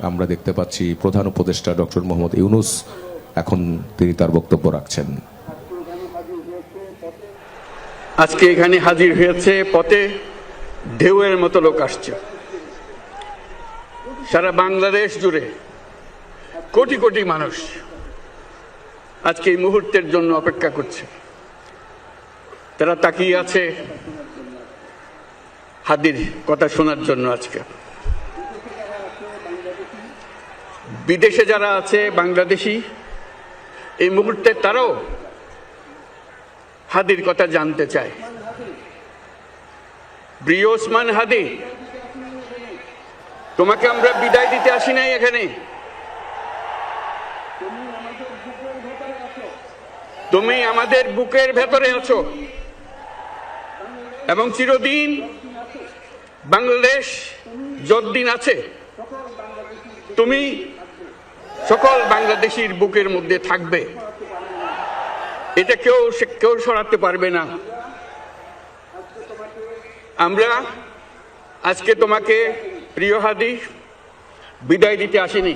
আমরা দেখতে পাচ্ছি প্রধান উপদেষ্টা ডক্টর মোহাম্মদ ইউনূস এখন তিনি তার বক্তব্য রাখছেন। আজকে এখানে হাজির হয়েছে, পথে ঢেউয়ের মতো লোক আসছে। সারা বাংলাদেশ জুড়ে কোটি কোটি মানুষ আজকে এই মুহূর্তের জন্য অপেক্ষা করছে। তারা তাকিয়ে আছে হাদির কথা শোনার জন্য। আজকে বিদেশে যারা আছে বাংলাদেশি, এই মুহূর্তে তারাও হাদির কথা জানতে চায়। প্রিয় ওসমান হাদি, তোমাকে আমরা বিদায় দিতে আসি নাই এখানে। তুমি আমাদের বুকের ভেতরে আছো এবং চিরদিন বাংলাদেশ যতদিন আছে তুমি সকল বাংলাদেশির বুকের মধ্যে থাকবে। এটা কেউ সরাতে পারবে না। আমরা আজকে তোমাকে প্রিয় হাদি বিদায় দিতে আসিনি।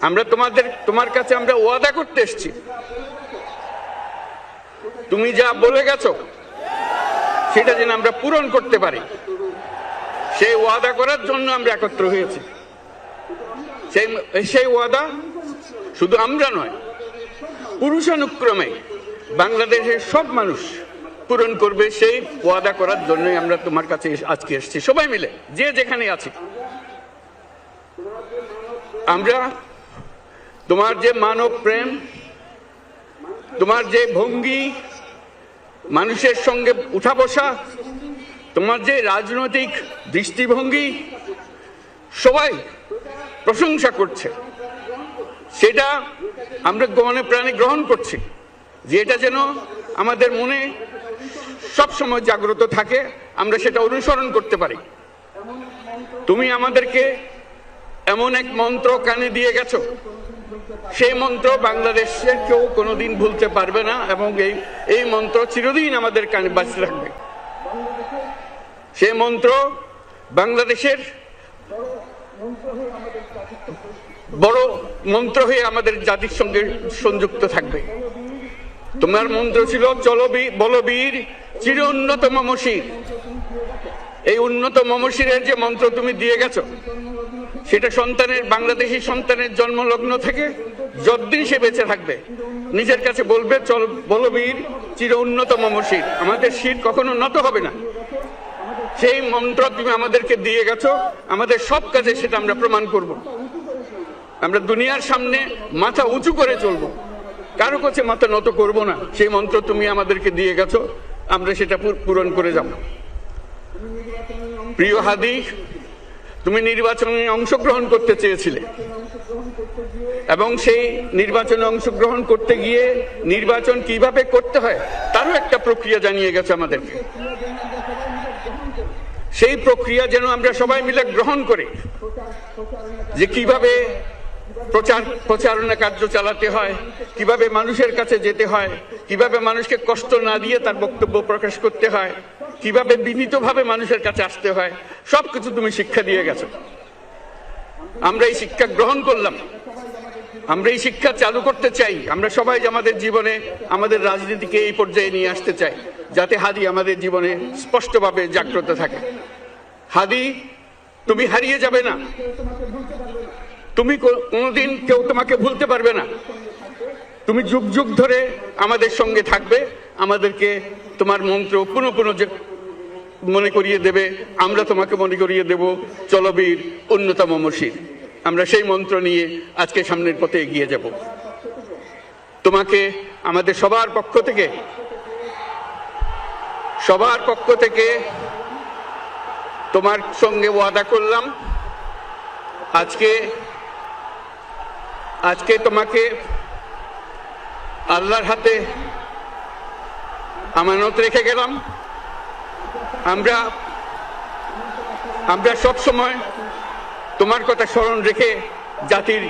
আমরা তোমার কাছে আমরা ওয়াদা করতে এসেছি। তুমি যা বলে গেছো সেটা যেন আমরা পূরণ করতে পারি, সেই ওয়াদা করার জন্য আমরা একত্র হয়েছি। সেই ওয়াদা শুধু আমরা নয়, পুরুষানুক্রমে বাংলাদেশের সব মানুষ পূরণ করবে। সেই ওয়াদা করার জন্যই আমরা তোমার কাছে আজকে এসেছি, সবাই মিলে যে যেখানে আছি। আমরা তোমার যে মানব প্রেম, তোমার যে ভঙ্গি, মানুষের সঙ্গে উঠা বসা, তোমার যে রাজনৈতিক দৃষ্টিভঙ্গি, সবাই প্রশংসা করছে। সেটা আমরা মনে প্রাণে গ্রহণ করছি, যে এটা যেন আমাদের মনে সবসময় জাগ্রত থাকে, আমরা সেটা অনুসরণ করতে পারি। তুমি আমাদেরকে এমন এক মন্ত্র কানে দিয়ে গেছো, সেই মন্ত্র বাংলাদেশের কেউ কোনোদিন ভুলতে পারবে না এবং এই মন্ত্র চিরদিন আমাদের কানে বাঁচতে থাকবে। সেই মন্ত্র বাংলাদেশের বড় মন্ত্র হয়ে আমাদের জাতির সঙ্গে সংযুক্ত থাকবে। তোমার মন্ত্র ছিল বলবীর চির উন্নত মমশির। এই উন্নত মমশিরের যে মন্ত্র তুমি দিয়ে গেছো, সেটা বাংলাদেশি সন্তানের জন্মলগ্ন থেকে যতদিন সে বেঁচে থাকবে নিজের কাছে বলবে, বলবীর চির উন্নত মমশির, আমাদের শির কখনো নত হবে না। সেই মন্ত্র তুমি আমাদেরকে দিয়ে গেছো, আমাদের সব কাজে সেটা আমরা প্রমাণ করব। আমরা দুনিয়ার সামনে মাথা উঁচু করে চলবো, কারো কাছে মাথা নত করব না। সেই মন্ত্র তুমি আমাদেরকে দিয়ে গেছো, আমরা সেটা পূরণ করে যাব। প্রিয় হাদি, তুমি নির্বাচনে অংশগ্রহণ করতে চেয়েছিলে এবং সেই নির্বাচনে অংশগ্রহণ করতে গিয়ে নির্বাচন কিভাবে করতে হয় তারও একটা প্রক্রিয়া জানিয়ে গেছে আমাদেরকে। সেই প্রক্রিয়া যেন আমরা সবাই মিলে গ্রহণ করি, যে কিভাবে প্রচারণা কার্য চালাতে হয়, কিভাবে মানুষের কাছে যেতে হয়, কিভাবে মানুষকে কষ্ট না দিয়ে তার বক্তব্য প্রকাশ করতে হয়, কিভাবে বিনীতভাবে মানুষের কাছে আসতে হয়, সবকিছু তুমি শিক্ষা দিয়ে গেছো। আমরা এই শিক্ষা গ্রহণ করলাম, আমরা এই শিক্ষা চালু করতে চাই। আমরা সবাই আমাদের জীবনে আমাদের রাজনীতিকে এই পর্যায়ে নিয়ে আসতে চাই, যাতে হাদি আমাদের জীবনে স্পষ্টভাবে জাগ্রত থাকে। হাদি, তুমি হারিয়ে যাবে না, তুমি কোনোদিন কেউ তোমাকে ভুলতে পারবে না। তুমি যুগ যুগ ধরে আমাদের সঙ্গে থাকবে, আমাদেরকে তোমার মন্ত্র পুনঃ পুনঃ মনে করিয়ে দেবে, আমরা তোমাকে মনে করিয়ে দেব চলবীর উন্নত মমশির। আমরা সেই মন্ত্র নিয়ে আজকে সামনের পথে এগিয়ে যাব। তোমাকে আমাদের সবার পক্ষ থেকে তোমার সঙ্গে ওয়াদা করলাম, আজকে তোমাকে আল্লাহর হাতে আমানত রেখে গেলাম। আমরা সব সময় তোমার কথা স্মরণ রেখে জাতির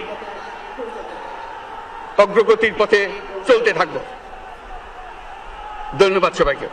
অগ্রগতির পথে চলতে থাকব। ধন্যবাদ সবাইকে।